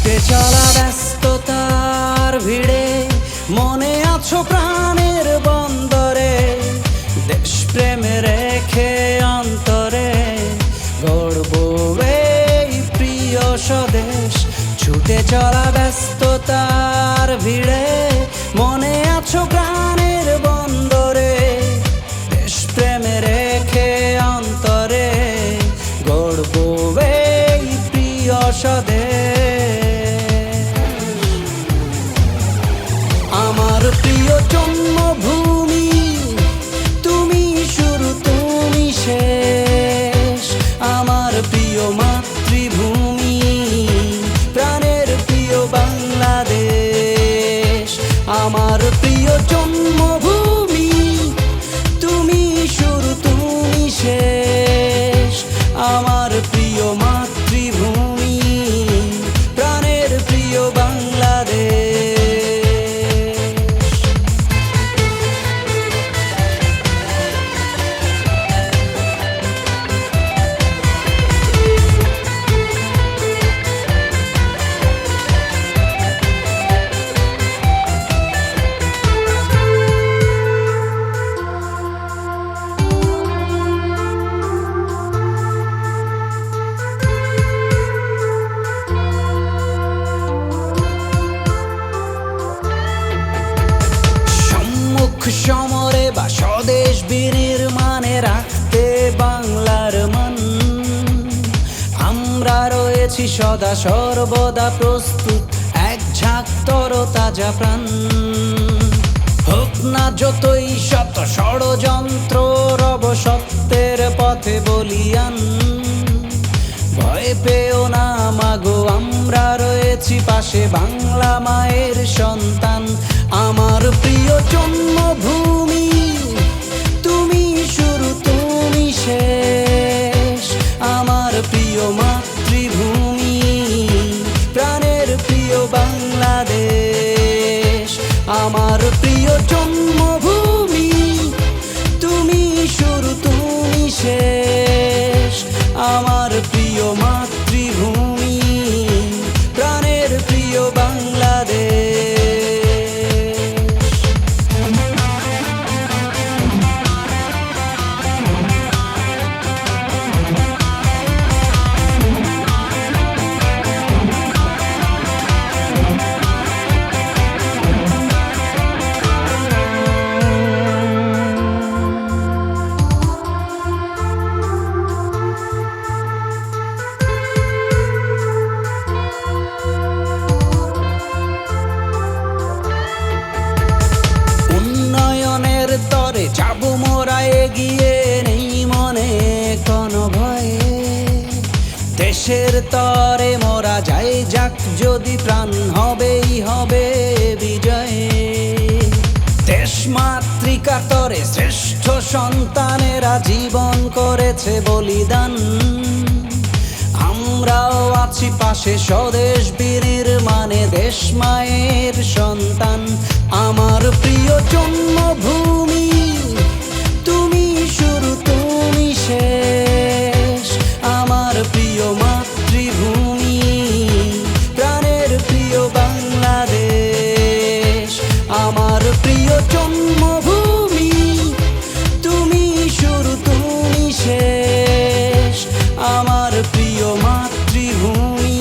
ছুটে চলা ব্যস্ততার ভিড়ে মনে আছো প্রাণের বন্দরে, দেশপ্রেমে রেখে অন্তরে গড়ব এই প্রিয় স্বদেশ। ছুটে চলা ব্যস্ততার ভিড়ে মনে আছো প্রাণের বন্দরে, দেশপ্রেমে রেখে অন্তরে গড়ব এই প্রিয় স্বদেশ। আমার প্রিয় জন্মভূমি, তুমি শুরু তুমি শেষ। আমার প্রিয় মাতৃভূমি, প্রাণের প্রিয় বাংলাদেশ। আমার প্রিয় জন্মভূমি, তুমি শুরু তুমি শেষ। আমার প্রিয় মাতৃভূমি, প্রাণের প্রিয় বাংলাদেশ। সমরে বা স্বদেশ বিনির্মাণে রাখতে বাংলার মান, আমরা রয়েছি সদা সর্বদা প্রস্তুত এক ঝাঁক তরতাজা প্রাণ। হোক না যতই শত ষড়যন্ত্র, রব সত্যের পথে বলিয়ান। ভয় পেও না মাগো, আমরা রয়েছি পাশে, বাংলা মায়ের সন্তান। আমার প্রিয় জন্মভূমি, তুমি শুরু তুমি শেষ। আমার প্রিয় মাতৃভূমি, প্রাণের প্রিয় বাংলাদেশ। আমার প্রিয় জন্মভূমি, তুমি শুরু তুমি শেষ। আমার প্রিয় মাতৃভূমি, প্রাণের প্রিয় বাংলাদেশ। তরে যাব মোরা এগিয়ে, নেই মনে কোনো ভয়ে। দেশের তরে মোরা যাই যাক যদি প্রাণ, হবেই হবে বিজয়ে। দেশ মাতৃকার তরে শ্রেষ্ঠ সন্তানেরা জীবন করেছে বলিদান। আমরাও আছি পাশে স্বদেশ বিনির্মাণে, দেশ মায়ের সন্তান। আমার প্রিয় জন্মভূমি, তুমি শুরু তুমি শেষ। আমার প্রিয় মাতৃভূমি, প্রাণের প্রিয় বাংলাদেশ। আমার প্রিয় জন্মভূমি, তুমি শুরু তুমি শেষ। আমার প্রিয় মাতৃভূমি,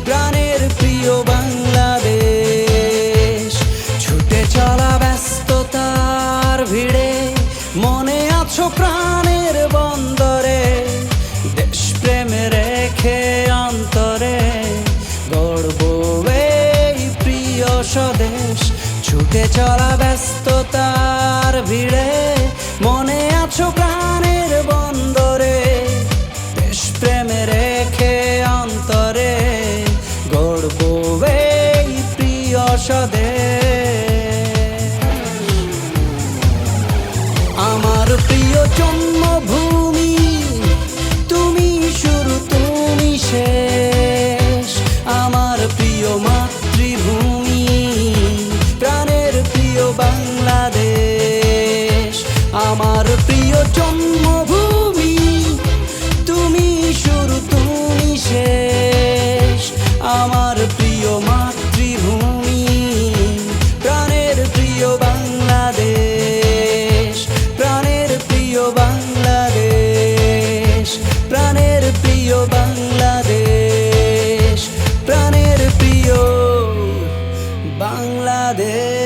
প্রাণের প্রিয় বাংলাদেশ। ছুটে চলা ব্যস্ততার ভিড়ে মনে আছো প্রাণের বন্দরে, দেশপ্রেমে রেখে অন্তরে গড়ব এই প্রিয় স্বদেশ। ছুটে চলা ব্যস্ততার ভিড়ে মনে আছো প্রাণের বন্দরে, দেশপ্রেমে রেখে অন্তরে গড়ব এই প্রিয় স্বদেশ। আমার প্রিয় জন্মভূমি, তুমি শুরু তুমি শেষ। আমার প্রিয় মাতৃভূমি, প্রাণের প্রিয় বাংলাদেশ। আমার প্রিয় জন্মভূমি, তুমি শুরু তুমি শেষ। আমার বাংলাদেশ।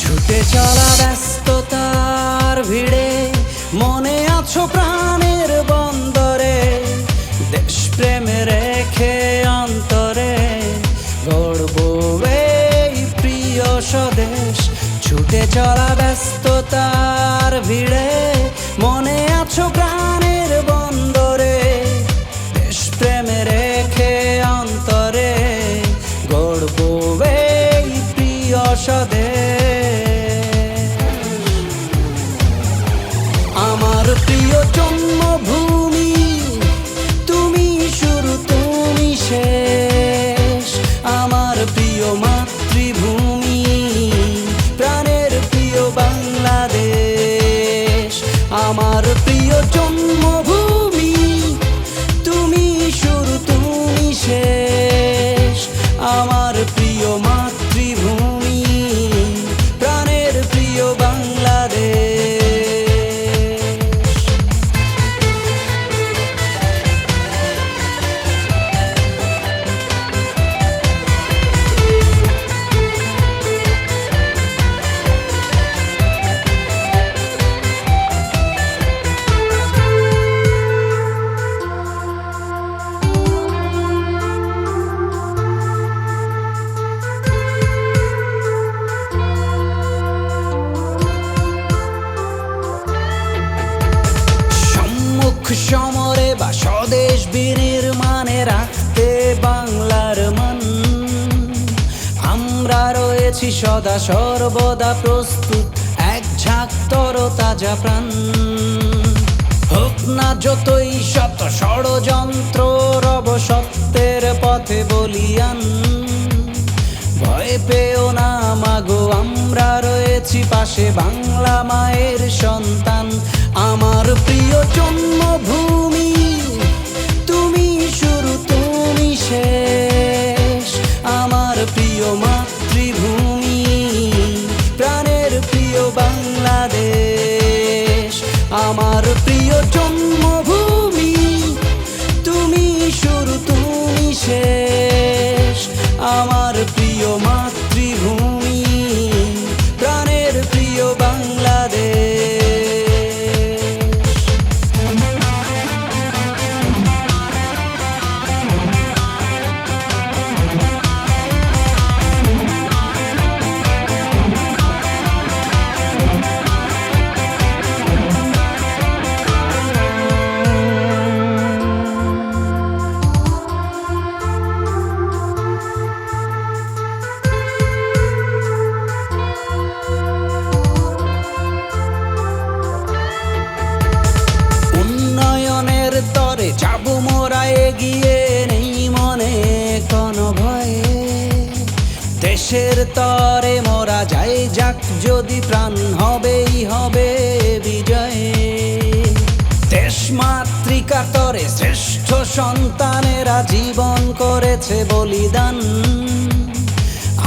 ছুটে চলা ব্যস্ততার ভিড়ে মনে আছো প্রাণের বন্দরে, দেশপ্রেমে রেখে অন্তরে গড়ব এই প্রিয় স্বদেশ। ছুটে চলা ব্যস্ততার ভিড়ে মনে আছো প্রাণের বন্দরে, দেশপ্রেমে রেখে অন্তরে গড়ব এই প্রিয় স্বদেশ। আমার প্রিয় জন্মভূমি, তুমি শুরু তুমি শেষ। আমার প্রিয় মাতৃভূমি, প্রাণের প্রিয় বাংলাদেশ। আমার প্রিয় জন্মভূমি, তুমি শুরু তুমি শেষ। আমার প্রিয় মাতৃভূমি, প্রাণের প্রিয় বাংলাদেশ। সমরে বা স্বদেশ বিনির্মাণে রাখতে বাংলার মান, আমরা রয়েছি সদা সর্বদা প্রস্তুত এক ঝাঁক তরতাজা প্রাণ। হোক না যতই শত ষড়যন্ত্র, রব সত্যের পথে বলিয়ান। ভয় পেও না মাগো, আমরা রয়েছি পাশে, বাংলা মায়ের সন্তান। আমার প্রিয় জন্মভূমি, তুমি শুরু তুমি শেষ। আমার প্রিয় মাতৃভূমি, প্রাণের প্রিয় বাংলাদেশ। আমার প্রিয় জন্মভূমি, তুমি শুরু তুমি শেষ। আমার প্রিয় মাতৃভূমি, প্রাণের প্রিয় বাংলাদেশ। তরে যাব মোরা এগিয়ে, নেই মনে কোনো ভয়ে। দেশের তরে মোরা যাই যাক যদি প্রাণ, হবেই হবে বিজয়। দেশ মাতৃকার তরে শ্রেষ্ঠ সন্তানেরা জীবন করেছে বলিদান।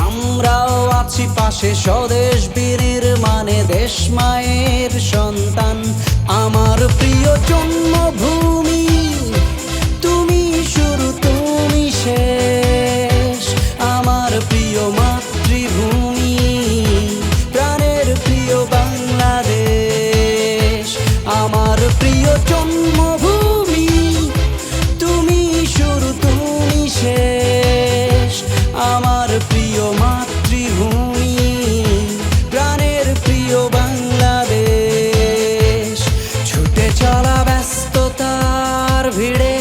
আমরাও আছি পাশে স্বদেশ বিনির্মাণে, দেশ মায়ের সন্তান। আমার প্রিয় জন্মভূমি, তুমি শুরু তুমি শেষ। আমার প্রিয় মাতৃভূমি, প্রাণের প্রিয় বাংলাদেশ। আমার প্রিয় জন্মভূমি, তুমি শুরু তুমি শেষ। আমার প্রিয় মাতৃভূমি, প্রাণের প্রিয় বাংলাদেশ। ছুটে চলা ব্যস্ততার ভিড়ে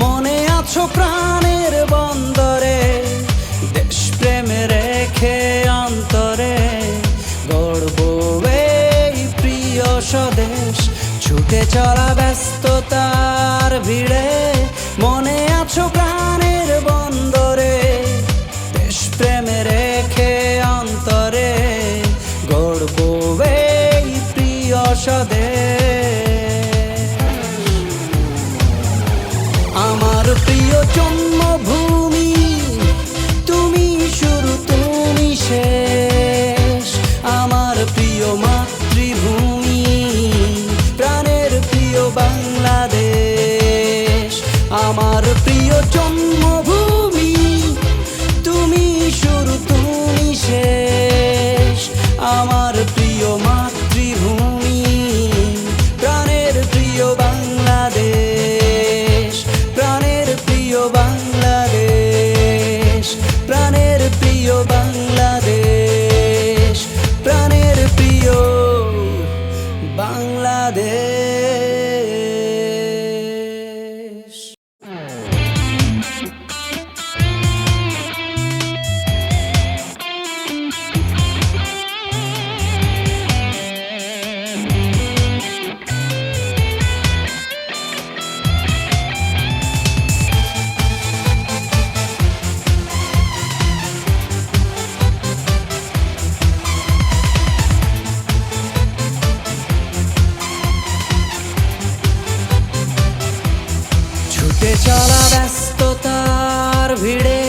মনে আছো প্রাণের বন্দরে, দেশপ্রেমে রেখে অন্তরে গড়ব এই প্রিয় স্বদেশ। ছুটে চলা ব্যস্ততার ভিড়ে মনে আছো প্রাণের বন্দরে, আমার প্রিয় জন্মভূমি, তুমি শুরু তুমি শেষ। আমার প্রিয় মাতৃভূমি, প্রাণের প্রিয় বাংলাদেশ, প্রাণের প্রিয় বাংলাদেশ, প্রাণের প্রিয় বাংলাদেশ, প্রাণের প্রিয় বাংলাদেশ। ছুটে চলা ব্যস্ততার ভিড়ে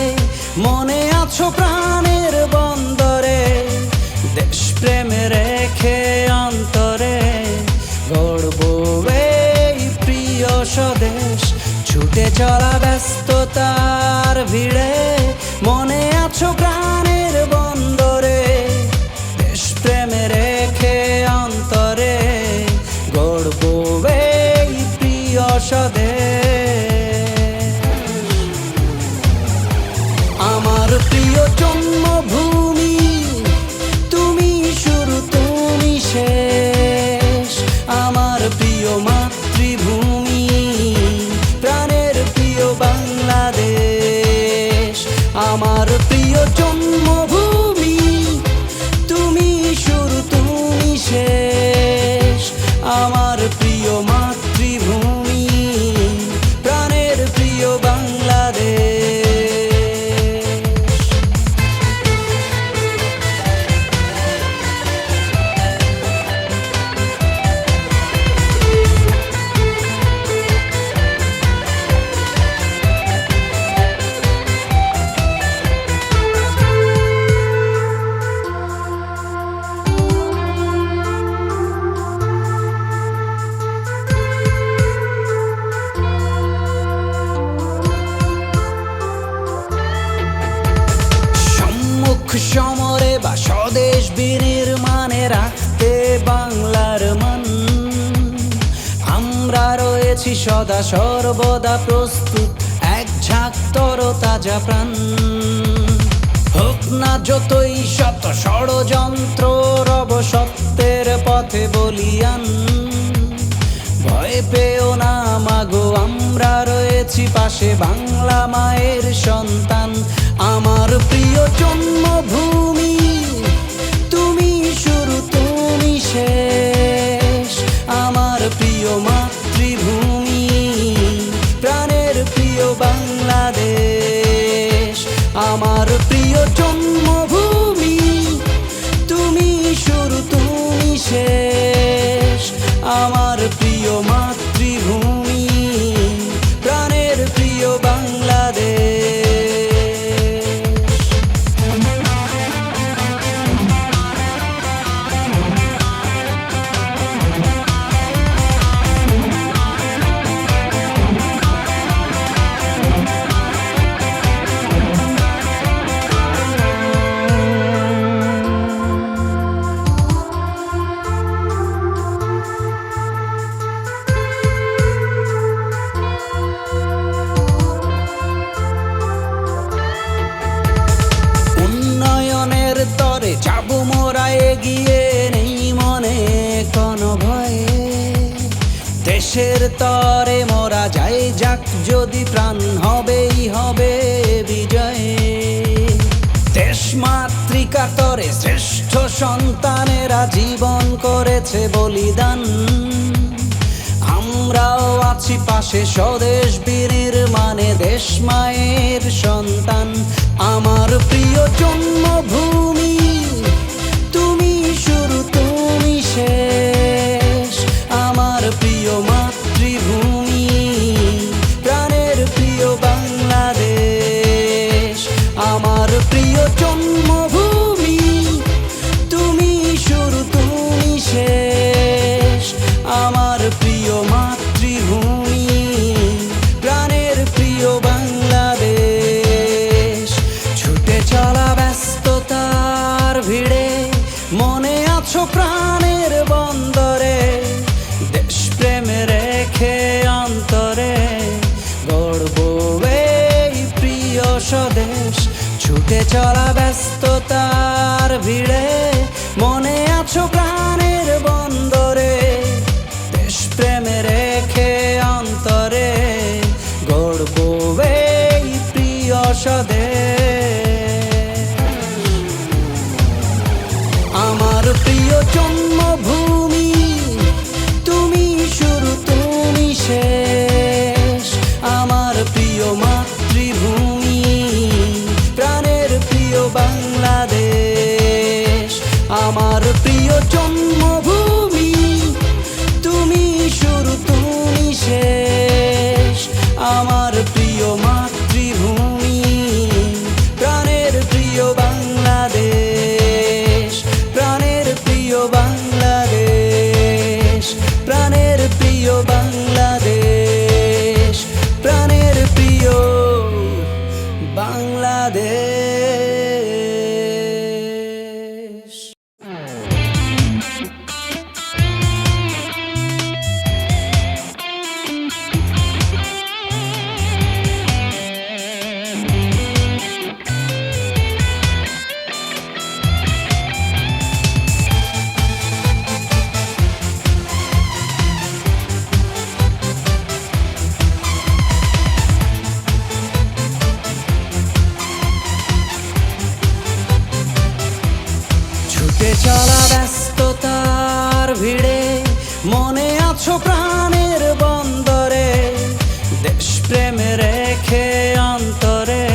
মনে আছো প্রাণের বন্দরে, দেশপ্রেমে রেখে অন্তরে গর্ব এই প্রিয় স্বদেশ। ছুটে চলা ব্যস্ততার ভিড়ে মনে আছো প্রাণের বন্দরে, দেশপ্রেমে রেখে অন্তরে গর্ব এই প্রিয় স্বদেশ। আমার প্রিয় জন্মভূমি, তুমি শুরু তুমি শেষ। আমার প্রিয় মাতৃভূমি, প্রাণের প্রিয় বাংলাদেশ। আমার প্রিয় জন্মভূমি, তুমি শুরু তুমি শেষ। আমার প্রিয় মাতৃভূমি, প্রাণের প্রিয় বাংলাদেশ। সমরে বা স্বদেশ বিনির্মাণে রাখতে বাংলার মান, আমরা রয়েছি সদা সর্বদা প্রস্তুত, এক ঝাঁক তরতাজা প্রাণ। হোক না যতই শত ষড়যন্ত্র, রব সত্যের পথে বলিয়ান। ভয় পেও না মাগো, আমরা রয়েছি পাশে, বাংলা মায়ের সন্তান। আমার প্রিয় জন্মভূমি, তুমি শুরু তুমি শেষ। আমার প্রিয় মাতৃভূমি, প্রাণের প্রিয় বাংলাদেশ। আমার প্রিয় জন্মভূমি, তুমি শুরু তুমি শেষ। আমার প্রিয় মাতৃভূমি, প্রাণের প্রিয় বাংলাদেশ। উন্নয়নের তরে যাবো মোরা এগিয়ে, নেই মনে কোনো ভয়ে। দেশের তরে মোরা যাই যাক যদি প্রাণ, হবেই হবে বিজয়। দেশ মাতৃকা তরে শ্রেষ্ঠ সন্তানেরা জীবন করেছে বলিদান। আমরাও আছি পাশে স্বদেশ বিনির্মাণে, দেশ মায়ের সন্তান। আমার প্রিয় জন্মভূমি, তুমি শুরু তুমি শেষ। আমার প্রিয় মাতৃভূমি, প্রাণের প্রিয় বাংলাদেশ। আমার প্রিয় জন্মভূমি, তুমি শুরু তুমি শেষ। আমার প্রিয় মাতৃভূমি, প্রাণের প্রিয় স্বদেশ ছুটে চলা ব্যস্ততার ভিড়ে মনে আছো প্রাণের বন্দরে দেশ প্রেমে রেখে অন্তরে গড়ব এই প্রিয় স্বদেশ। আমার প্রিয় জন্মভূমি তুমি শুরু তুমি শেষ, আমার প্রিয় মাতৃভূমি প্রাণের প্রিয় বাংলাদেশ। আমার প্রিয় জন্মভূমি তুমি শুরু তুমি শেষ, আমার প্রিয় মাতৃভূমি প্রাণের প্রিয় বাংলাদেশ, প্রাণের প্রিয় বাংলাদেশ, প্রাণের প্রিয় বাংলাদেশ, প্রাণের প্রিয় বাংলাদেশ। ছুটে চলা ব্যস্ততার ভিড়ে মনে আছো প্রাণের বন্দরে দেশ প্রেমে রেখে অন্তরে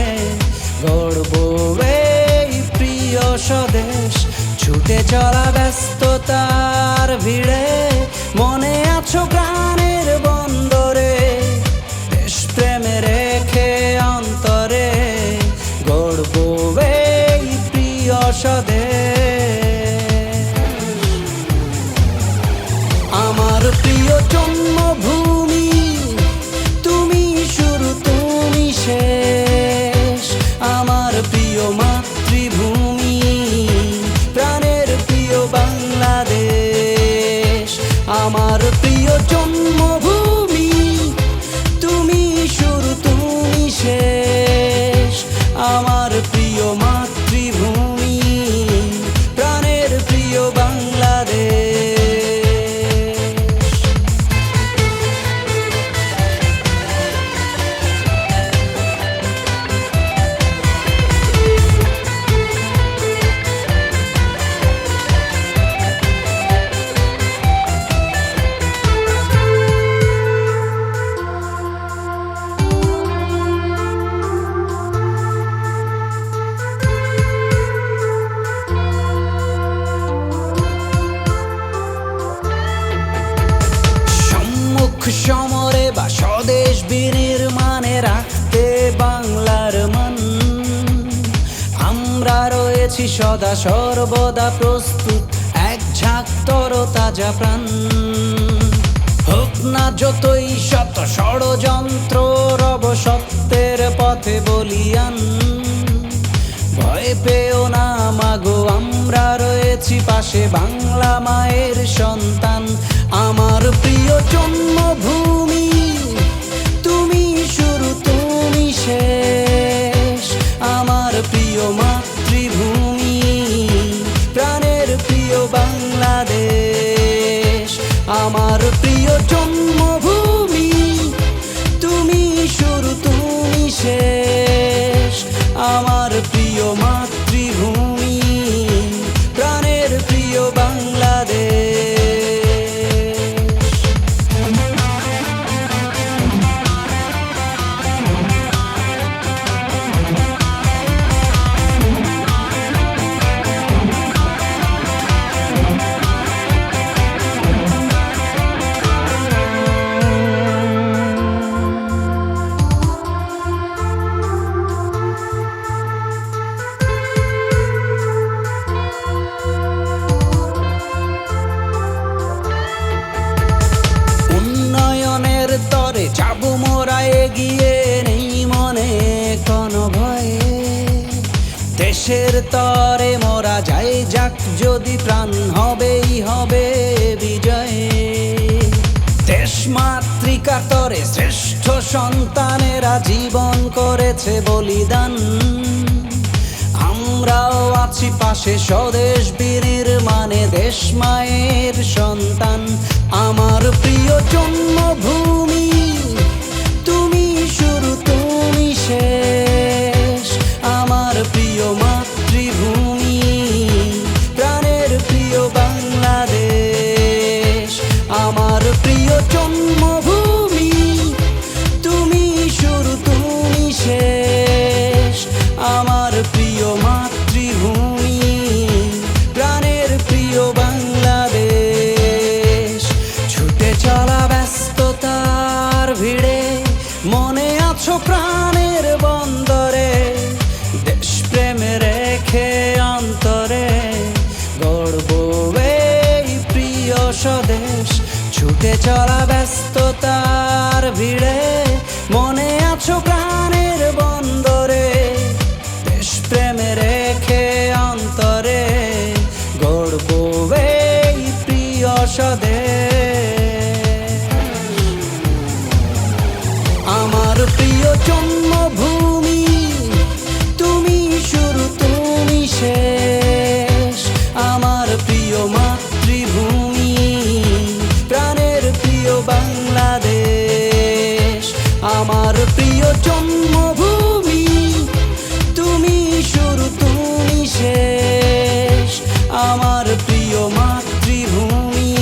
গড়ব এই প্রিয় স্বদেশ। ছুটে চলা ব্যস্ততার ভিড়ে মনে আছো প্রাণের বন্দরে দেশ প্রেমে রেখে অন্তরে গড়ব এই প্রিয় স্বদেশ। আমার প্রিয় জন্মভূমি তুমি শুরু তুমি শেষ, আমার প্রিয় মাতৃভূমি প্রাণের প্রিয় বাংলাদেশ। আমার প্রিয় জন্মভূমি তুমি শুরু তুমি শেষ, আমার প্রিয় মাতৃভূমি প্রাণের প্রিয় বাংলাদেশ। সমরে বা স্বদেশ বিনির্মাণে রাখতে বাংলার মান আমরা রয়েছি সদা সর্বদা প্রস্তুত এক ঝাঁক তরতাজা প্রাণ। হোক না যতই শত ষড়যন্ত্র রব সত্যের পথে বলিয়ান, ভয় পেও না মাগো আমরা রয়েছি পাশে বাংলা মায়ের সন্তান। আমার প্রিয় জন্মভূমি তুমি শুরু তুমি শেষ, আমার প্রিয় মাতৃভূমি প্রাণের প্রিয় বাংলাদেশ। আমার প্রিয় জন্মভূমি তুমি শুরু তুমি শেষ, আমার প্রিয় মাতৃভূমি প্রাণের প্রিয় বাংলাদেশ। যাবো মোরা এগিয়ে নেই মনে কোনো ভয়ে, দেশের তরে মোরা যাই যাক যদি প্রাণ হবেই হবে বিজয়ে। দেশ মাতৃকার তরে শ্রেষ্ঠ সন্তানেরা জীবন করেছে বলিদান। আমরাও আছি পাশে স্বদেশ বিনির্মাণে, দেশ মায়ের সন্তান। আমার প্রিয় জন্মভূমি, তুমি শুরু তুমি শেষ। আমার প্রিয় মাতৃভূমি, প্রাণের প্রিয় বাংলাদেশ। আমার প্রিয় জন্মভূমি, তুমি শুরু তুমি শেষ। আমার প্রিয় মাতৃভূমি, প্রাণের প্রিয় বাংলাদেশ। ছুটে চলা ব্যস্ততার ভিড়ে মনে আছো প্রাণের বন্দরে, দেশপ্রেমে রেখে অন্তরে গর্ব এই প্রিয় স্বদেশ। ছুটে চলা ব্যস্ততার ভিড়ে মনে আছো প্রাণের বন্দরে, দেশপ্রেমে রেখে অন্তরে গর্ব এই প্রিয় স্বদেশ। আমার প্রিয় জন্মভূমি, তুমি শুরু তুমি শেষ। আমার প্রিয় মাতৃভূমি, প্রাণের প্রিয় বাংলাদেশ। আমার প্রিয় জন্মভূমি, তুমি শুরু তুমি শেষ। আমার প্রিয় মাতৃভূমি,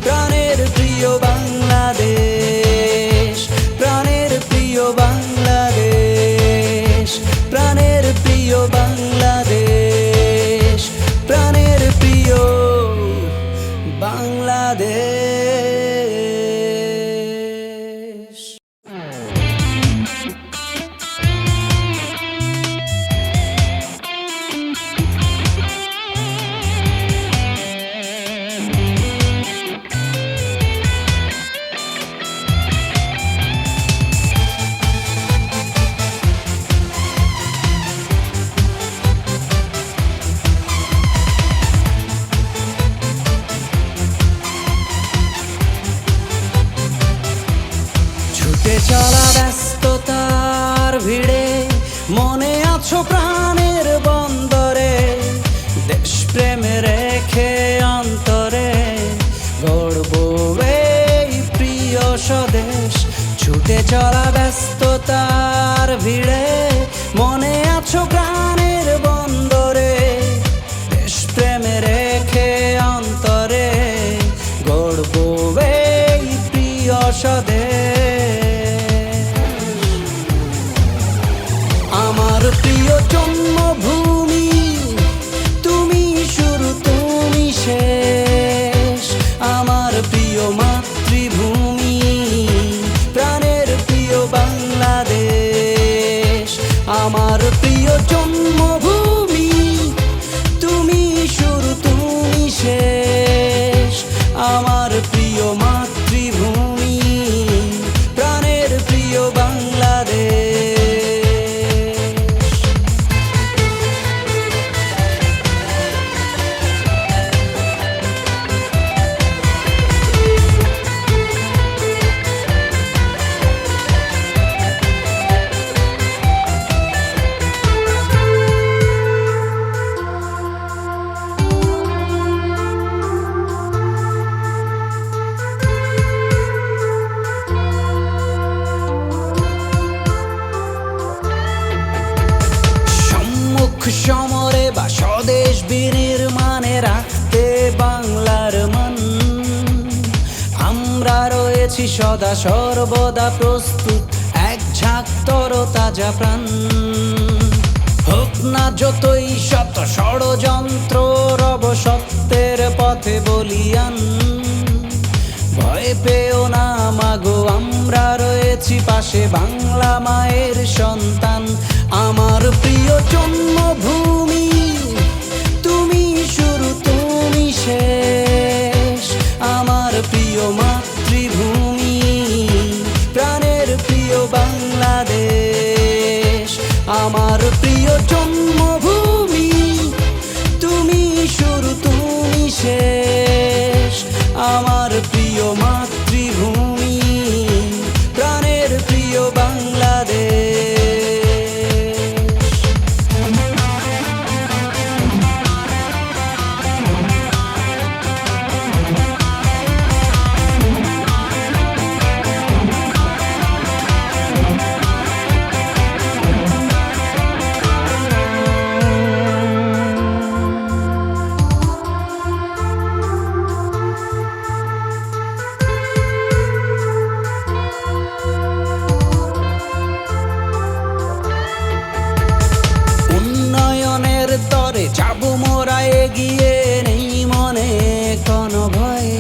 প্রাণের প্রিয় বাংলাদেশ। প্রাণের প্রিয় বাংলাদেশ, প্রাণের প্রিয় বাংলাদেশ, প্রাণের প্রিয় বাংলাদেশ। ছুটে চলা ব্যস্ততার ভিড়ে মনে আছো প্রাণের বন্দরে, দেশপ্রেমে রেখে অন্তরে গর্ব এই প্রিয় স্বদেশ। ছুটে চলা ব্যস্ততার ভিড়ে মনে আছো প্রাণের বন্দরে, দেশপ্রেমে রেখে অন্তরে গর্ব এই প্রিয় স্বদেশ। আমার প্রিয় জন্মভূমি, তুমি শুরু তুমি শেষ। আমার প্রিয় মাতৃভূমি, প্রাণের প্রিয় বাংলাদেশ। আমার প্রিয় জন্মভূমি, তুমি শুরু তুমি শেষ। আমার প্রিয় মাতৃভূমি, প্রাণের প্রিয় বাংলাদেশ। সমরে বা স্বদেশ বিনির্মাণে রাখতে বাংলার মান, আমরা রয়েছি সদা সর্বদা প্রস্তুত, এক ঝাঁক তরতাজা প্রাণ। হোক না যতই শত ষড়যন্ত্র, রব সত্যের পথে বলিয়ান। ভয় পেও না মাগো, আমরা রয়েছি পাশে, বাংলা মায়ের সন্তান। আমার প্রিয় জন্মভূমি, তুমি শুরু তুমি শেষ। আমার প্রিয় মাতৃভূমি, প্রাণের প্রিয় বাংলাদেশ। আমার প্রিয় জন্মভূমি, তুমি শুরু তুমি শেষ। আমার প্রিয় মাতৃভূমি, যাব মোরা এগিয়ে, নেই মনে কোনো ভয়ে।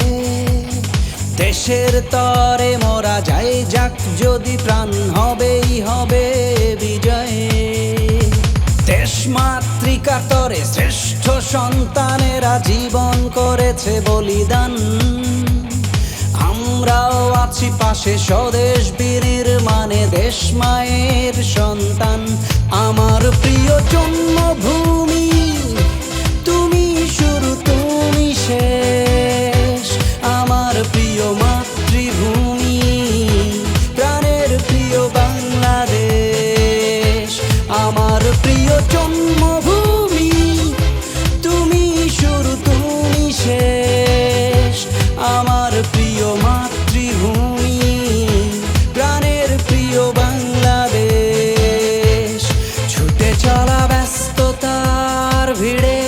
দেশের তরে মোরা যাই যাক যদি প্রাণ, হবেই হবে বিজয়ে। দেশ মাতৃকার তরে শ্রেষ্ঠ সন্তানেরা জীবন করেছে বলিদান। আমরাও আছি পাশে স্বদেশ বীরের মানে, দেশ মায়ের সন্তান। আমার প্রিয় জন্মভূমি, তুমি শুরু তুমি শেষ। আমার প্রিয় মাতৃভূমি, প্রাণের প্রিয় বাংলাদেশ। আমার প্রিয় জন্মভূমি, তুমি শুরু তুমি শেষ। আমার প্রিয় মাতৃভূমি, প্রাণের প্রিয় বাংলাদেশ। ছুটে চলা ব্যস্ততার ভিড়ে,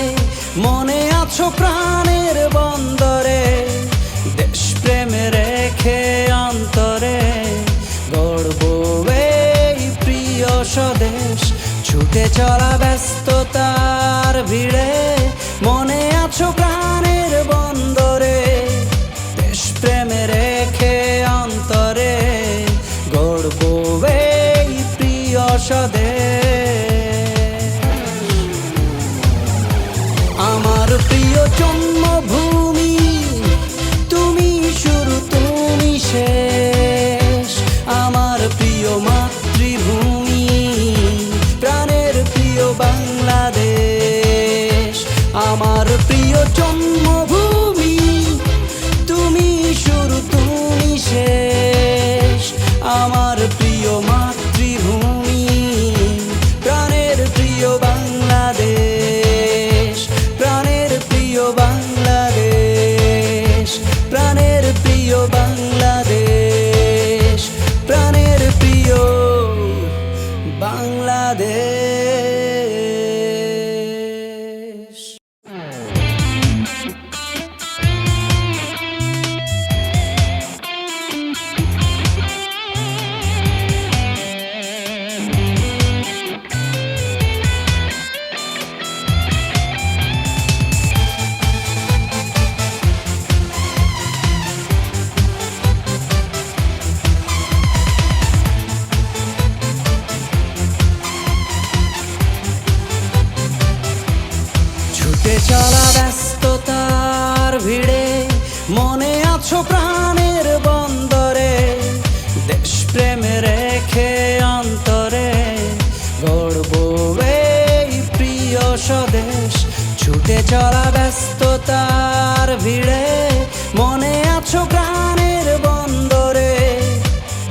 মনে আছো প্রাণের বন্দরে। দেশপ্রেমে রেখে অন্তরে, গর্ব এই প্রিয় স্বদেশ। ছুটে চলা ব্যস্ততার ভিড়ে, মনে আছো প্রাণের বন্দরে। দেশপ্রেমে রেখে অন্তরে, গর্ব এই প্রিয় স্বদেশ। আমার প্রিয় জন্মভূমি, তুমি শুরু তুমি শেষ। আমার প্রিয় মাতৃভূমি, প্রাণের প্রিয় বাংলাদেশ। আমার প্রিয় জন্মভূমি, তুমি শুরু তুমি শেষ। আমার প্রিয় মাতৃভূমি, প্রাণের প্রিয় বাংলাদেশ। প্রাণের প্রিয় বাংলাদেশ, প্রাণের প্রিয় বাংলাদেশ, প্রাণের প্রিয় বাংলাদেশ। ছুটে চলা ব্যস্ততার ভিড়ে, মনে আছো প্রাণের বন্দরে। দেশপ্রেমে রেখে অন্তরে, গর্ব এই প্রিয় স্বদেশ। ছুটে চলা ব্যস্ততার ভিড়ে, মনে আছো প্রাণের বন্দরে।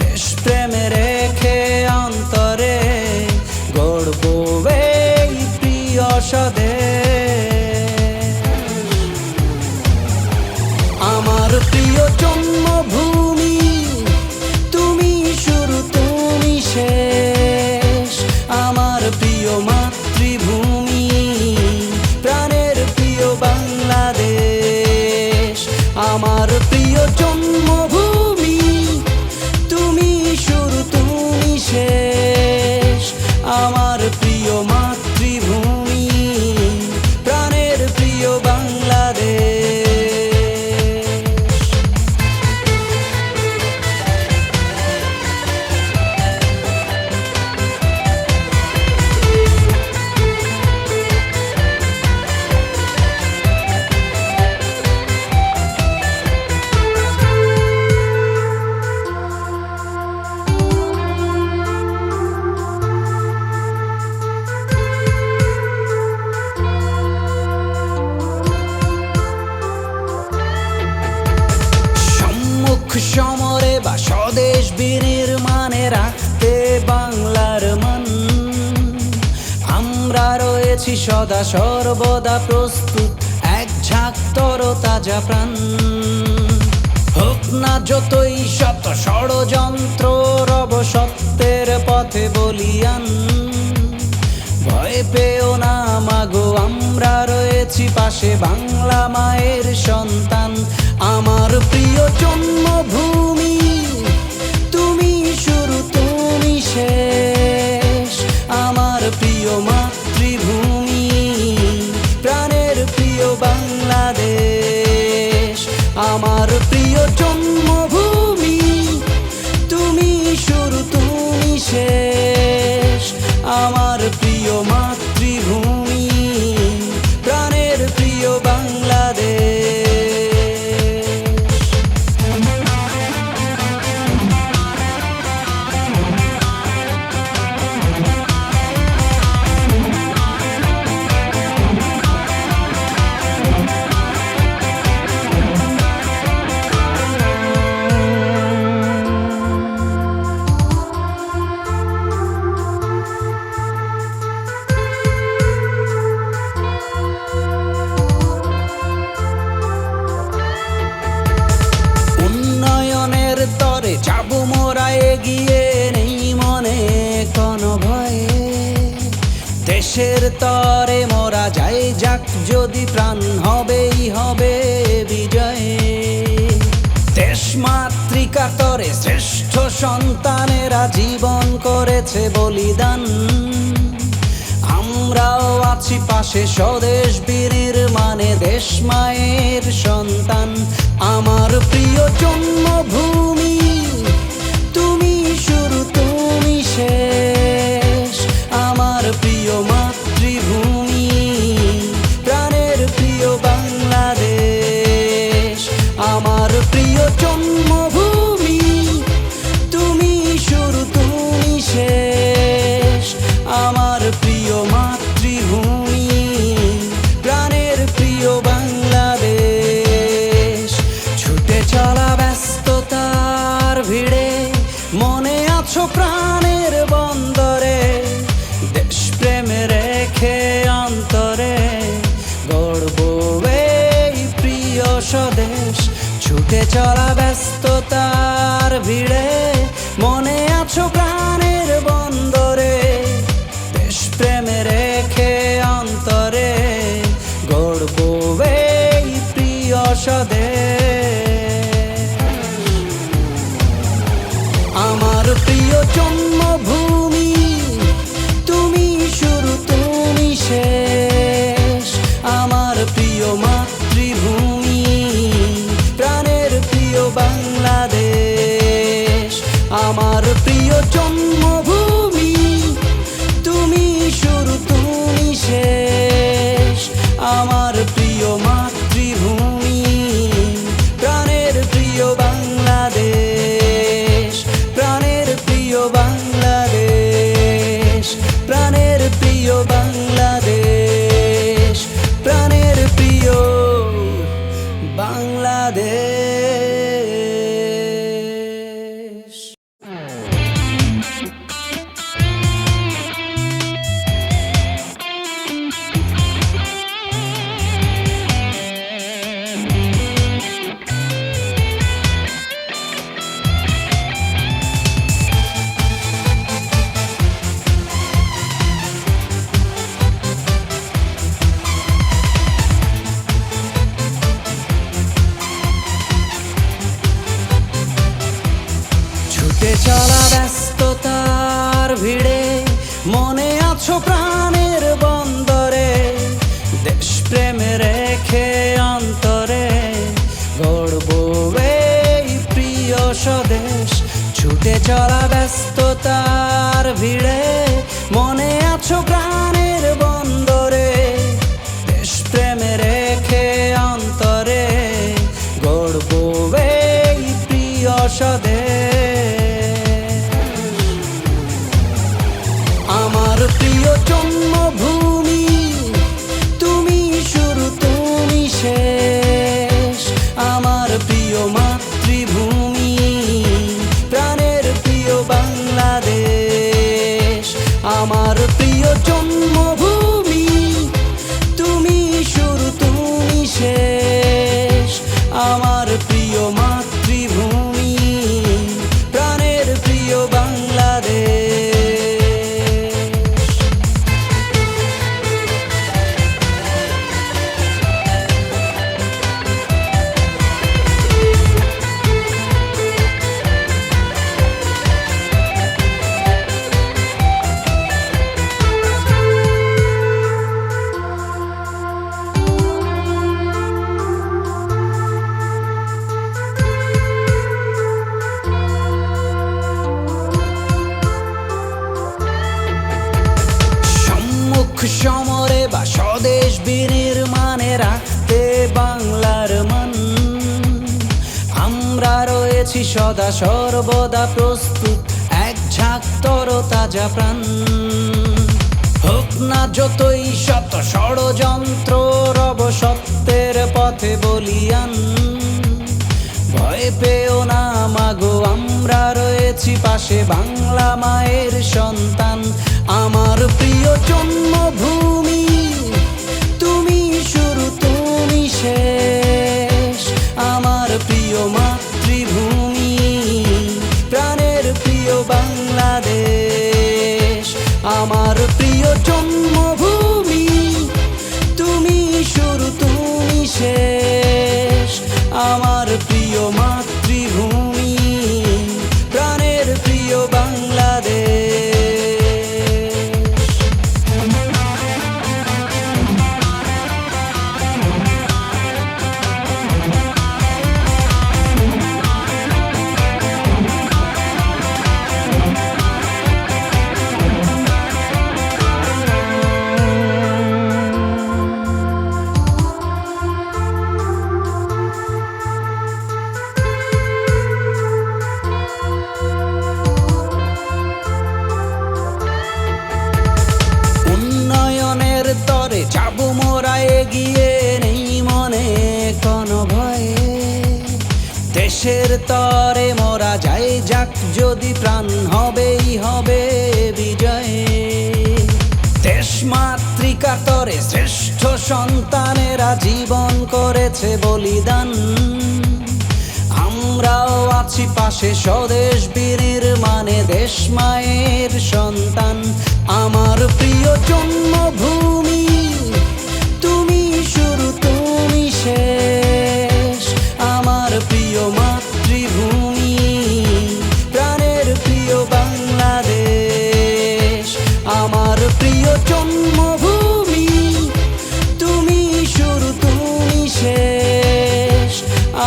দেশপ্রেমে রেখে অন্তরে, গর্ব এই প্রিয় স্বদেশ। আমার প্রিয় জন্মভূমি, তুমি শুরু তুমি শেষ। আমার প্রিয় মাতৃভূমি, প্রাণের প্রিয় বাংলাদেশ। আমার প্রিয় জন্মভূমি, তুমি শুরু তুমি শেষ। আমার প্রিয় মাতৃভূমি, প্রাণের প্রিয় বাংলাদেশ। সমরে বা স্বদেশ বিনির্মাণে রাখতে বাংলার মান, আমরা রয়েছি সদা সর্বদা প্রস্তুত, এক ঝাঁক তরতাজা প্রাণ। হোক না যতই শত ষড়যন্ত্র, রব সত্যের পথে বলিয়ান। ভয় পেও না মাগো, আমরা রয়েছি পাশে, বাংলা মায়ের সন্তান। আমার প্রিয় জন্মভূমি, তুমি শুরু তুমি শেষ। আমার প্রিয় মাতৃভূমি, দেশের তরে মোরা যাই যাক যদি প্রাণ হবেই হবে বিজয়। দেশ মাতৃকার তরে শ্রেষ্ঠ সন্তানেরা জীবন করেছে বলিদান। আমরাও আছি পাশে স্বদেশ বিনির্মাণে, দেশ মায়ের সন্তান। আমার প্রিয় জন্মভূমি, তুমি শুরু তুমি শেষ। আমার প্রিয় মাতৃভূমি, প্রাণের প্রিয় বাংলাদেশ। আমার প্রিয় জন্মভূমি, তুমি শুরু তুমি শেষ। আমার প্রিয় মাতৃভূমি, প্রাণের প্রিয় বাংলাদেশ। ছুটে চলা ব্যস্ততার ভিড়ে মনে আছো প্রাণের বন্দরে, দেশপ্রেম রেখে অন্তরে গর্ব এই প্রিয় স্বদেশ। ছুটে চলা ব্যস্ততার ভিড়ে মনে আছো প্রাণের বন্দরে, দেশপ্রেম রেখে অন্তরে গর্ব এই প্রিয় স্বদেশ। আমার প্রিয় জন্মভূমি, তুমি শুরু তুমি শেষ। আমার প্রিয় মাতৃভূমি, প্রাণের প্রিয় বাংলাদেশ। আমার প্রিয় জন্মভূমি, তুমি শুরু তুমি শেষ। আমার প্রিয় মাতৃভূমি, প্রাণের প্রিয় বাংলাদেশ। প্রাণের প্রিয় বাংলাদেশ, প্রাণের প্রিয় বাংলাদেশ, প্রাণের প্রিয় বাংলাদেশ। ছুটে চলা ব্যস্ততার ভিড়ে মনে আছো প্রাণের বন্দরে, দেশপ্রেম রেখে অন্তরে গর্ব এই প্রিয় স্বদেশ। ছুটে চলা ব্যস্ততার ভিড়ে মনে আছো প্রাণের বন্দরে, দেশপ্রেম রেখে অন্তরে গর্ব এই প্রিয় স্বদেশ। আমার প্রিয় জন্মভূমি, তুমি শুরু তুমি শেষ। আমার প্রিয় মাতৃভূমি, প্রাণের প্রিয় বাংলাদেশ। আমার প্রিয় জন্মভূমি, তুমি শুরু তুমি শেষ। আমার প্রিয় মাতৃভূমি, প্রাণের প্রিয় বাংলাদেশ। সমরে বা স্বদেশ বিনির্মাণে রাখতে বাংলার মান, আমরা রয়েছি সদা সর্বদা প্রস্তুত, এক ঝাঁক তরতাজা প্রাণ। হোক না যতই শত ষড়যন্ত্র, রব সত্যের পথে বলিয়ান। ভয় পেও না মাগো, আমরা রয়েছি পাশে, বাংলা মায়ের সন্তান। আমার প্রিয় জন্মভূমি, তুমি শুরু তুমি শেষ। আমার প্রিয় মাতৃভূমি, প্রাণের প্রিয় বাংলাদেশ। আমার আমার প্রিয় জন্মভূমি, তুমি শুরু তুমি শেষ। আমার প্রিয় মাতৃভূমি, প্রাণের প্রিয় বাংলাদেশ। উন্নয়নের তরে যাবো মোরা এগিয়ে, নেই মনে কোনো ভয়ে। দেশের তরে মোরা যাই যাক যদি, প্রাণ হবেই হবে বিজয়ে। দেশ মাতৃকা তরে শ্রেষ্ঠ সন্তানেরা জীবন করেছে বলিদান। আমরাও আছি পাশে স্বদেশ বিনির্মাণে, দেশ মায়ের সন্তান। আমার প্রিয় জন্মভূমি, তুমি শুরু তুমি শেষ। আমার প্রিয় মাতৃভূমি, প্রাণের প্রিয় বাংলাদেশ। আমার প্রিয় জন্মভূমি, তুমি শুরু তুমি শেষ।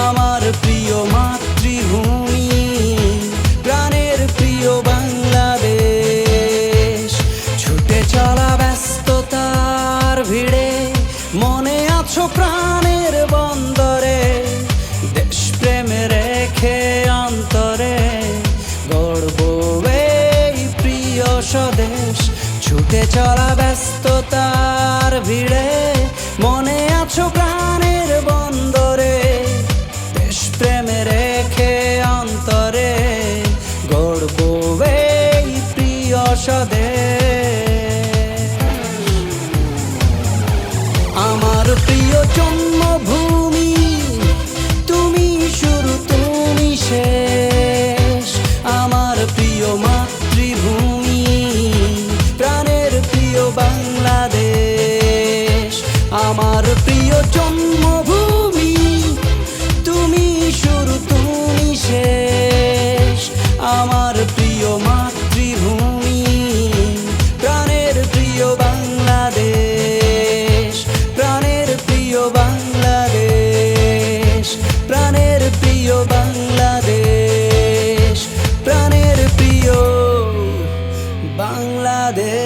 আমার প্রিয় মাতৃভূমি, প্রাণের প্রিয় বাংলাদেশ। ছুটে চলা ব্যস্ততার ভিড়ে, মনে আছো প্রাণের বন্দরে। দেশ প্রেমে রেখে অন্তরে, গর্ব এই প্রিয় স্বদেশ। ছুটে চলা ব্যস্ততার ভিড়ে, মনে আছো প্রাণের বন্দরে। দেশ প্রেমে রেখে অন্তরে, গর্ব এই প্রিয় স্বদেশ। আমার প্রিয় জন্মভূমি, তুমি শুরু তুমি শেষ। আমার প্রিয় মাতৃভূমি, প্রাণের প্রিয় বাংলাদেশ। আমার প্রিয় জন্মভূমি, তুমি শুরু তুমি শেষ। আমার প্রিয় মাতৃভূমি, প্রাণের প্রিয় বাংলাদেশ। প্রাণের প্রিয় বাংলাদেশ, প্রাণের প্রিয় বাংলাদেশ, প্রাণের প্রিয় বাংলাদেশ।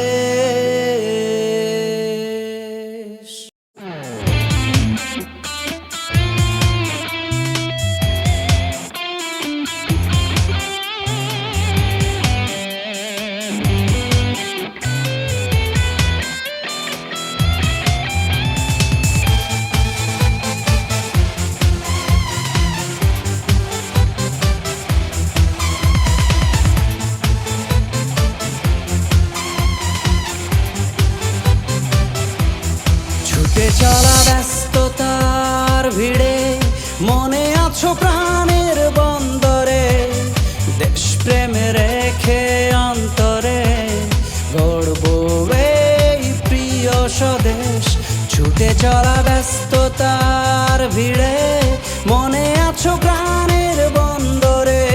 ছুটে চলা ব্যস্ততার ভিড়ে, মনে আছো প্রাণের বন্দরে। দেশ প্রেমে রেখে অন্তরে, গর্ব এই প্রিয় স্বদেশ। ছুটে চলা ব্যস্ততার ভিড়ে, মনে আছো প্রাণের বন্দরে।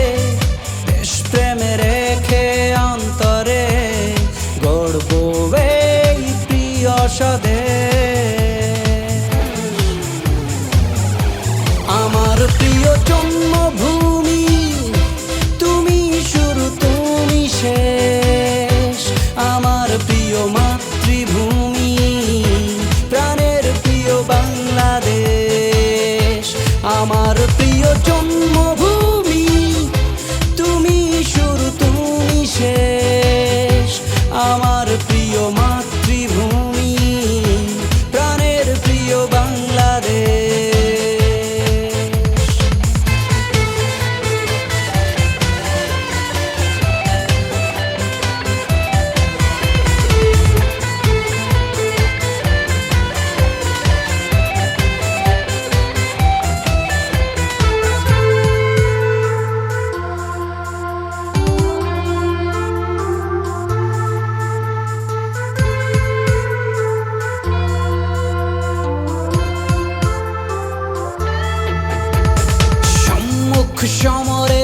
দেশ প্রেমে রেখে অন্তরে, গর্ব এই প্রিয় স্বদেশ। আমার প্রিয় জন্মভূমি, তুমি শুরু তুমি শেষ। আমার প্রিয় মাতৃভূমি, প্রাণের প্রিয় বাংলাদেশ। আমার প্রিয় জন্মভূমি, তুমি শুরু তুমি শেষ। আমার প্রিয় মাতৃভূমি, প্রাণের প্রিয় বাংলাদেশ।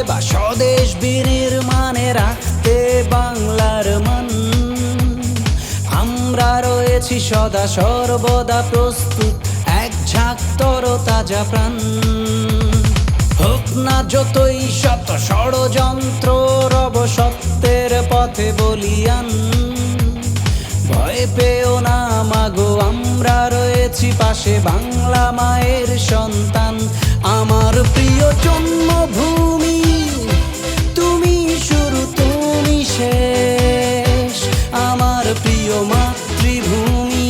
বা স্বদেশ বিনির্মাণে রাখতে বাংলার মান। আমরা রয়েছি সদা সর্বদা প্রস্তুত, এক ঝাঁক তরতাজা প্রাণ। হোক না যতই শত ষড়যন্ত্র, রব সত্যের পথে বলিয়ান। ভয় পেও না মাগো, আমরা রয়েছি পাশে, বাংলা মায়ের সন্তান। আমার প্রিয় জন্মভূমি, তুমি শুরু তুমি শেষ। আমার প্রিয় মাতৃভূমি,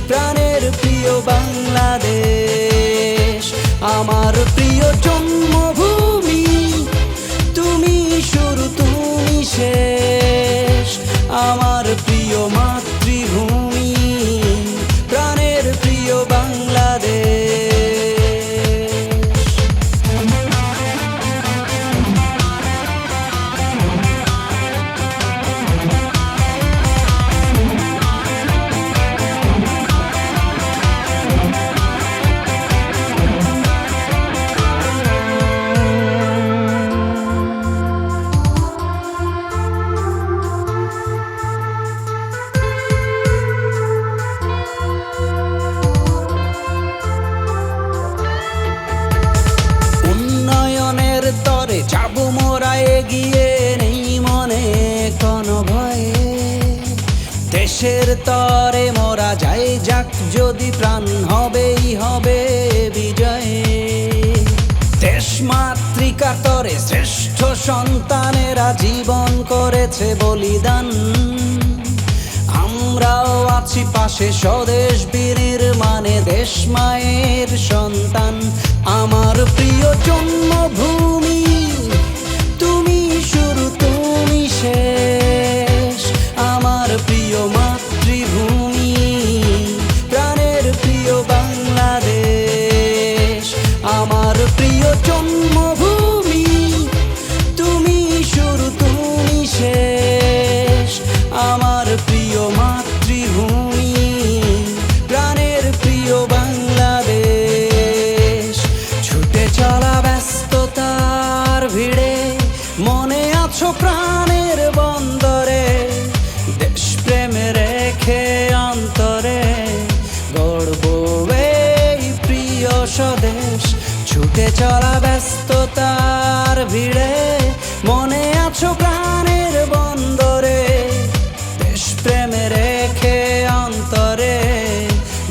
প্রাণের প্রিয় বাংলাদেশ। আমার প্রিয় জন্মভূমি, তুমি শুরু তুমি শেষ। আমার প্রিয় মাতৃভূমি, প্রাণের প্রিয় বাংলাদেশ। উন্নয়নের তরে যাব মোরা এগিয়ে, নেই মনে কোনো ভয়ে। দেশের তরে মোরা যাই যাক যদি প্রাণ, হবেই হবে বিজয়। দেশ মাতৃকার তরে শ্রেষ্ঠ সন্তানেরা জীবন করেছে বলিদান। আমরাও আছি পাশে স্বদেশ বিনির্মাণে, দেশ মায়ের সন্তান। আমার প্রিয় জন্মভূমি, তুমি শুরু তুমি শেষ। আমার প্রিয় মাতৃভূমি, প্রাণের প্রিয় বাংলাদেশ। আমার প্রিয় জন্মভূমি, তুমি শুরু তুমি শেষ। আমার প্রিয় মাতৃভূমি, প্রাণের প্রিয় বাংলাদেশ। ছুটে চলা ব্যস্ততার ভিড়ে, মনে আছো প্রাণের বন্দরে। দেশপ্রেম রেখে অন্তরে, গর্ব এই প্রিয় স্বদেশ। ছুটে চলা ব্যস্ততার ভিড়ে, মনে আছো প্রাণের বন্দরে। দেশপ্রেম রেখে অন্তরে,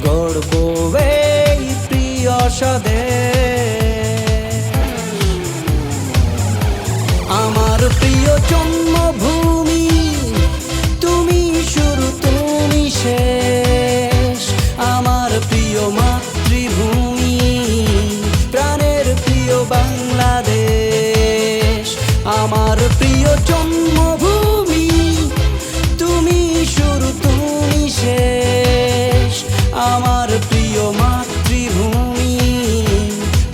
গর্ব এই প্রিয় স্বদেশ। আমার প্রিয় জন্মভূমি, তুমি শুরু তুমি শেষ। আমার প্রিয় মাতৃভূমি, প্রাণের প্রিয় বাংলাদেশ। আমার প্রিয় জন্মভূমি, তুমি শুরু তুমি শেষ। আমার প্রিয় মাতৃভূমি,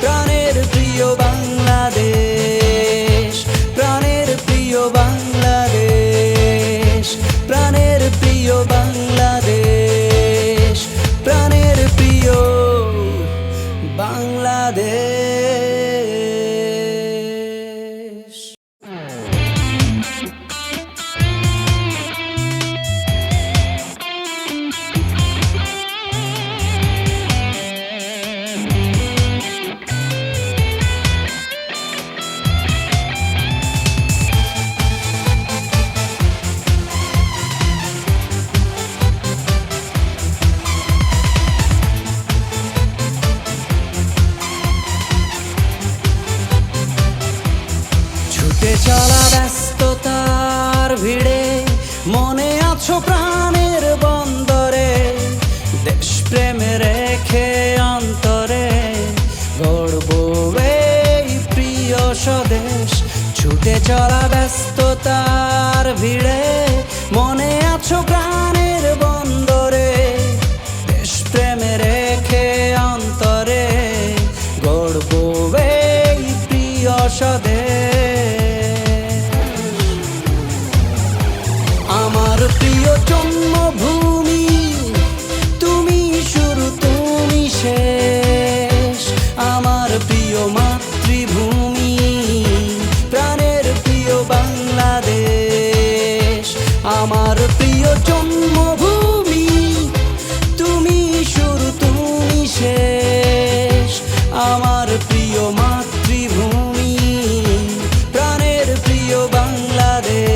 প্রাণের প্রিয় বাংলাদেশ। প্রাণের প্রিয় বাংলাদেশ, প্রাণের প্রিয় বাংলাদেশ, প্রাণের প্রিয় বাংলাদেশ। ছুটে চলা ব্যস্ততার ভিড়ে, মনে আছো প্রাণের বন্দরে। দেশপ্রেম রেখে অন্তরে, গর্ব এই প্রিয় স্বদেশ। ছুটে চলা ব্যস্ততার ভিড়ে, মনে আছো প্রাণের বন্দরে। দেশপ্রেম রেখে অন্তরে, গর্ব এই প্রিয় স্বদেশ। আমার প্রিয় জন্মভূমি, তুমি শুরু তুমি শেষ। আমার প্রিয় মাতৃভূমি, প্রিয় জন্মভূমি, তুমি শুরু তুমি শেষ। আমার প্রিয় মাতৃভূমি, প্রাণের প্রিয় বাংলাদেশ।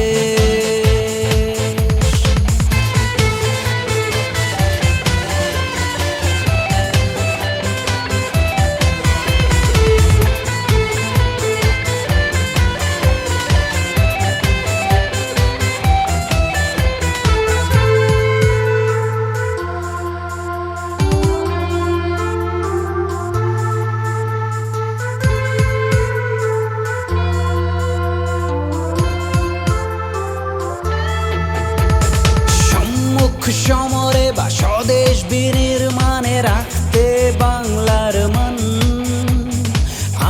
সমরে বা স্বদেশ বিনির্মাণে রাখতে বাংলার মান,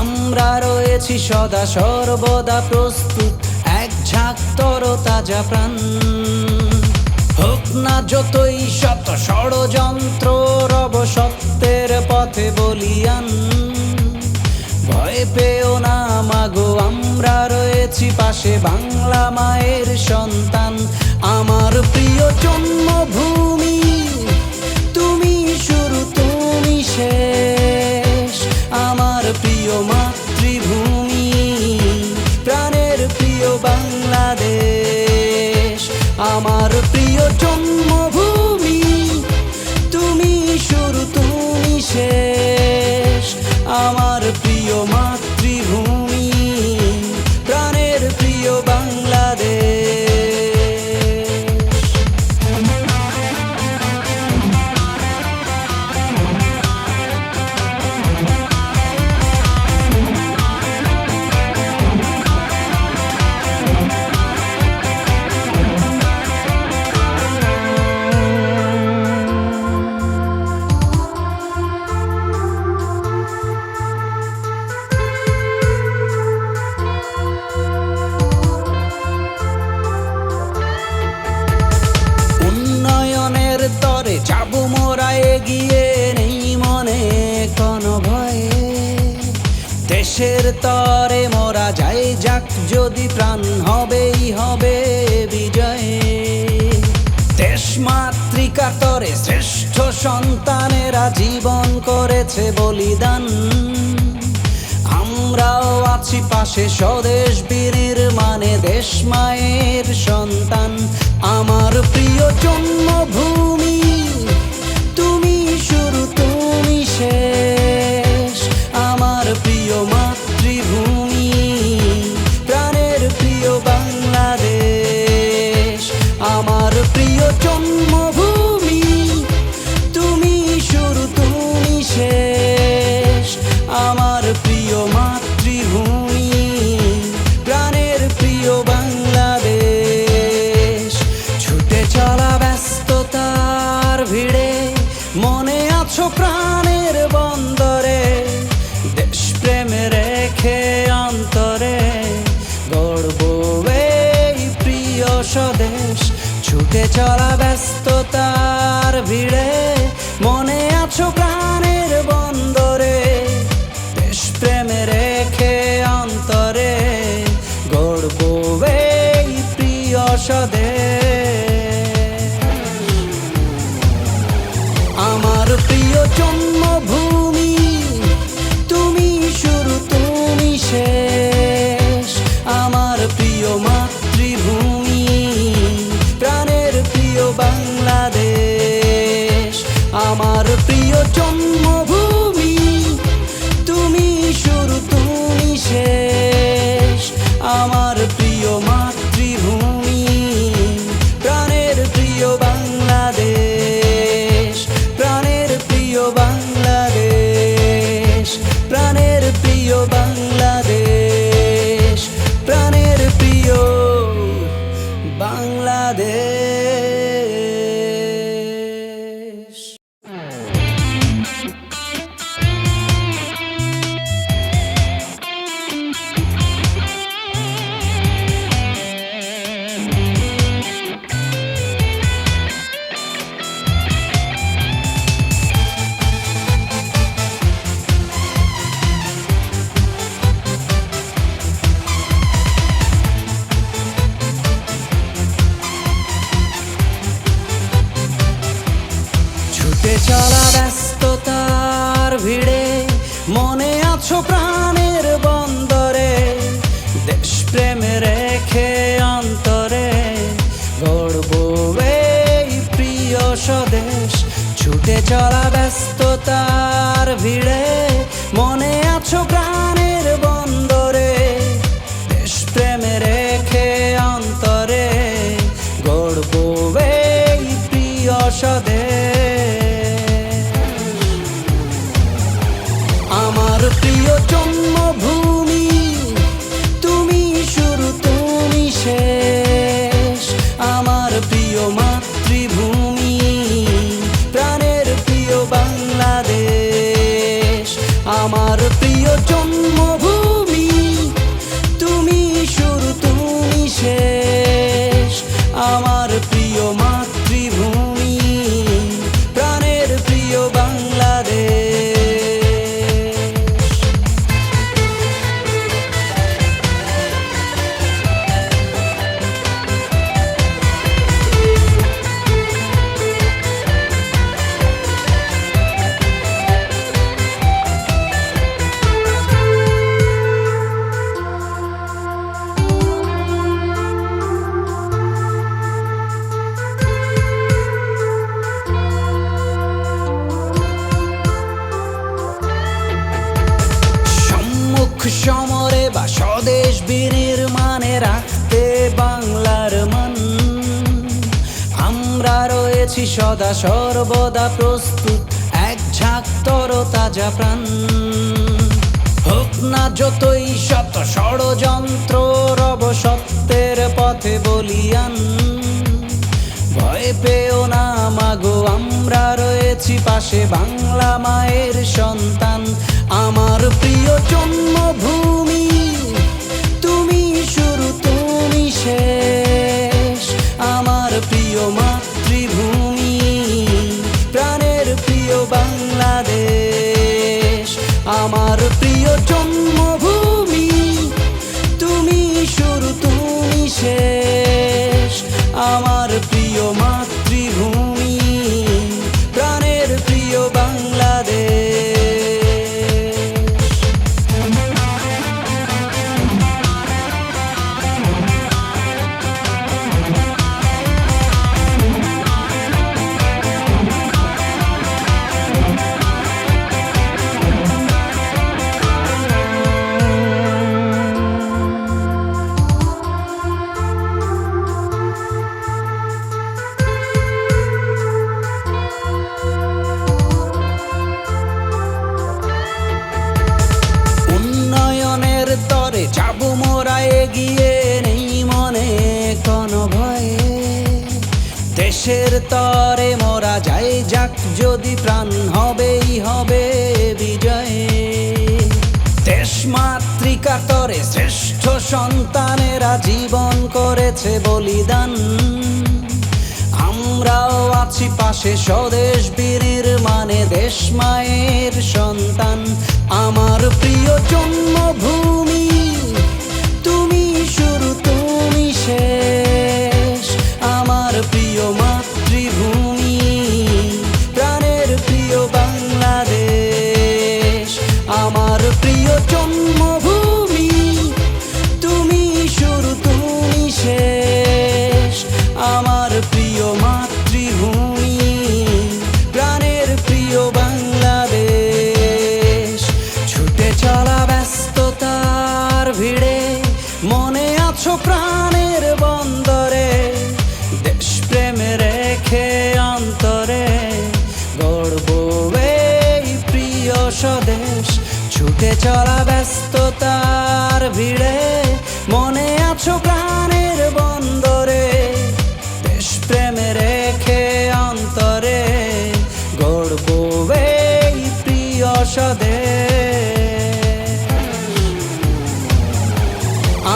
আমরা রয়েছি সদা সর্বদা প্রস্তুত, এক ঝাঁক তরতাজা প্রাণ। হোক না যতই শত ষড়যন্ত্র, রব সত্যের পথে বলিয়ান। ভয় পেও না মাগো, আমরা রয়েছি পাশে, বাংলা মায়ের সন্তান। আমার প্রিয় জন্মভূমি, তুমি শুরু তুমি শেষ। আমার প্রিয় মাতৃভূমি, প্রাণের প্রিয় বাংলাদেশ। আমার প্রিয় জন্মভূমি, তুমি শুরু তুমি শেষ। আমার প্রিয় মাতৃভূমি, প্রাণের প্রিয় বাংলাদেশ। উন্নয়নের তরে যাব মোরা এগিয়ে, নেই মনে কোনো ভয়ে। দেশের তরে মোরা যাই যাক যদি প্রাণ, হবেই হবে বিজয়ে। দেশ মাতৃকার তরে শ্রেষ্ঠ সন্তানেরা জীবন করেছে বলিদান। আমরাও আছি পাশে স্বদেশ বিনির্মাণে, দেশ মায়ের সন্তান। আমার প্রিয় জন্মভূমি, তুমি শুরু তুমি শেষ। আমার প্রিয় মাতৃভূমি, প্রাণের প্রিয় বাংলাদেশ। আমার প্রিয় জন্মভূমি, তুমি শুরু তুমি শেষ। আমার প্রিয় মাতৃভূমি, প্রাণের প্রিয় বাংলাদেশ। ছুটে চলা ব্যস্ততার ভিড়ে, মনে আছো প্রাণের বন্দরে। দেশপ্রেমে রেখে অন্তরে, গর্ব এই প্রিয় স্বদেশ। ছুটে চলা ব্যস্ততার ভিড়ে, মনে আছো প্রাণের বন্দরে। দেশপ্রেমে রেখে অন্তরে, গর্ব এই প্রিয় স্বদেশ। আমার প্রিয় জন্মভূমি, তুমি শুরু তুমি শেষ। আমার প্রিয় মাতৃভূমি, প্রাণের প্রিয় বাংলাদেশ। আমার প্রিয় জন্মভূমি, তুমি শুরু তুমি শেষ। আমার প্রিয় মাতৃভূমি, প্রাণের প্রিয় বাংলাদেশ। প্রাণের প্রিয় বাংলাদেশ, প্রাণের প্রিয় বাংলাদেশ, প্রাণের প্রিয় বাংলাদেশ। চলা ব্যস্ততার ভিড়ে মনে আছো প্রাণের বন্দরে, দেশপ্রেম রেখে অন্তরে গড়ব এই প্রিয় স্বদেশ। ছুটে চলা ব্যস্ততার ভিড়ে মনে আছো প্রাণের বন্দরে, দেশপ্রেম রেখে অন্তরে গড়ব এই প্রিয় স্বদেশ। আমার প্রিয় জন্মভূমি, তুমি শুরু তুমি শেষ। আমার প্রিয় মাতৃভূমি, প্রাণের প্রিয় বাংলাদেশ। আমার প্রিয় জন্মভূমি, তুমি শুরু তুমি শেষ। আমার প্রিয় মাতৃভূমি, প্রাণের প্রিয় বাংলাদেশ। সমরে বা স্বদেশ বিনির্মাণে রাখতে বাংলার মান, আমরা রয়েছি সদা সর্বদা প্রস্তুত এক ঝাঁক তরতাজা প্রাণ। হোক না যতই শত ষড়যন্ত্র, রব সত্যের পথে বলিয়ান। ভয় পেও না মাগো, আমরা রয়েছি পাশে, বাংলা মায়ের সন্তান। আমার প্রিয় জন্মভূমি, তুমি শুরু তুমি শেষ। আমার প্রিয় মাতৃভূমি, প্রাণের প্রিয় বাংলাদেশ। আমার প্রিয় জন্মভূমি, তুমি শুরু তুমি শেষ। আমার প্রিয় মাতৃভূমি, প্রাণের প্রিয় বাংলাদেশ। তরে যাব মোরা এগিয়ে, নেই মনে কোনো ভয়ে। দেশের তরে মোরা যাই যাক যদি প্রাণ, হবেই হবে বিজয়ে। দেশ মাতৃকার তরে শ্রেষ্ঠ সন্তানেরা জীবন করেছে বলিদান। আমরাও আছি পাশে স্বদেশ বিনির্মাণে, দেশ মায়ের সন্তান। আমার প্রিয় জন্মভূমি, তুমি শুরু তুমি শেষ। আমার প্রিয় মাতৃভূমি, প্রাণের প্রিয় বাংলাদেশ। আমার প্রিয় জন্মভূমি, তুমি শুরু তুমি শেষ। আমার প্রিয় মাতৃভূমি, প্রাণের প্রিয় বাংলাদেশ। ছুটে চলা ব্যস্ততার ভিড়ে মনে আছো প্রাণের বন্দরে, দেশপ্রেম রেখে অন্তরে গড়ব এই প্রিয় স্বদেশ। ছুটে চলা ব্যস্ততার ভিড়ে মনে আছো প্রাণের বন্দরে, দেশপ্রেম রেখে অন্তরে গড়ব এই প্রিয় স্বদেশ।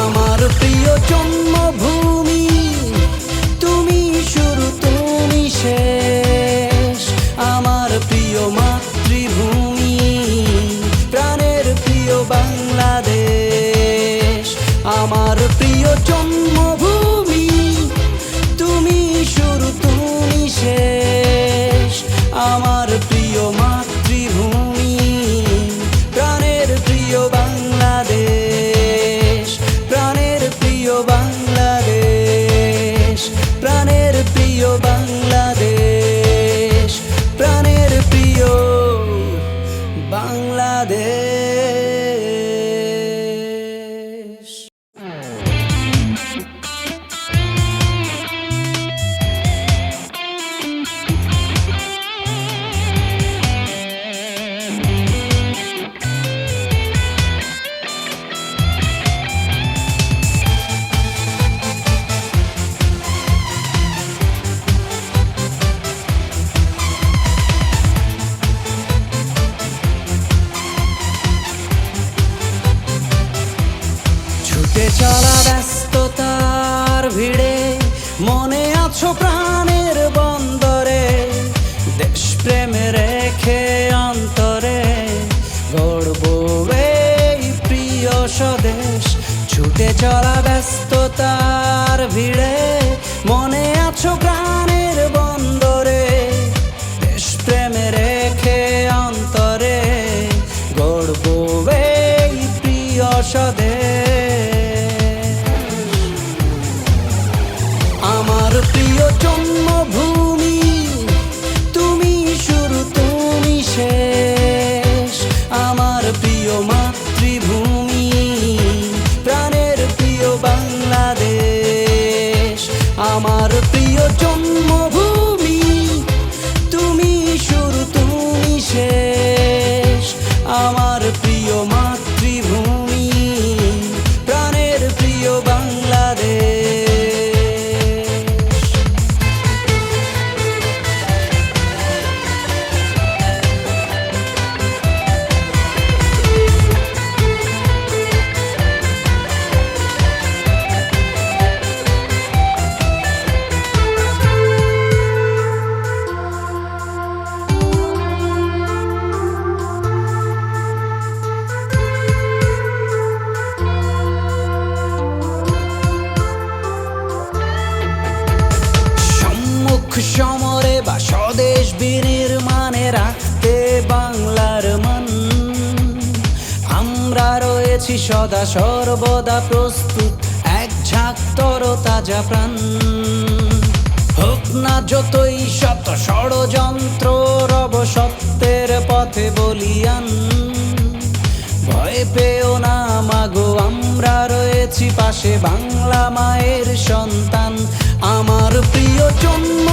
আমার প্রিয় জন্মভূমি, তুমি শুরু তুমি শেষ। আমার প্রিয় মাতৃভূমি, প্রাণের প্রিয় বাংলাদেশ। আমার প্রিয় জন্মভূমি, তুমি শুরু তুমি শেষ। আমার চলা ব্যস্ততার ভিড়ে মনে আছো প্রাণের বন্দরে, দেশপ্রেমে রেখে অন্তরে গড়ব এই প্রিয় স্বদেশ। আমার প্রিয় জন্মভূমি, তুমি শুরু তুমি শেষ। আমার প্রিয় মাতৃভূমি, প্রাণের প্রিয় বাংলাদেশ। আমার প্রিয় জন্মভূমি, তুমি শুরু তুমি শেষ। আমার প্রিয় মাতৃভূমি, প্রাণের প্রিয় বাংলাদেশ। সমরে বা স্বদেশ বিনির্মাণে রাখতে বাংলার মান, আমরা রয়েছি সদা সর্বদা প্রস্তুত এক ঝাঁক তরতাজা প্রাণ। হোক না যতই শত ষড়যন্ত্র, রব সত্যের পথে বলিয়ান। ভয় পেও না মাগো, আমরা রয়েছি পাশে, বাংলা মায়ের সন্তান। আমার প্রিয় জন্ম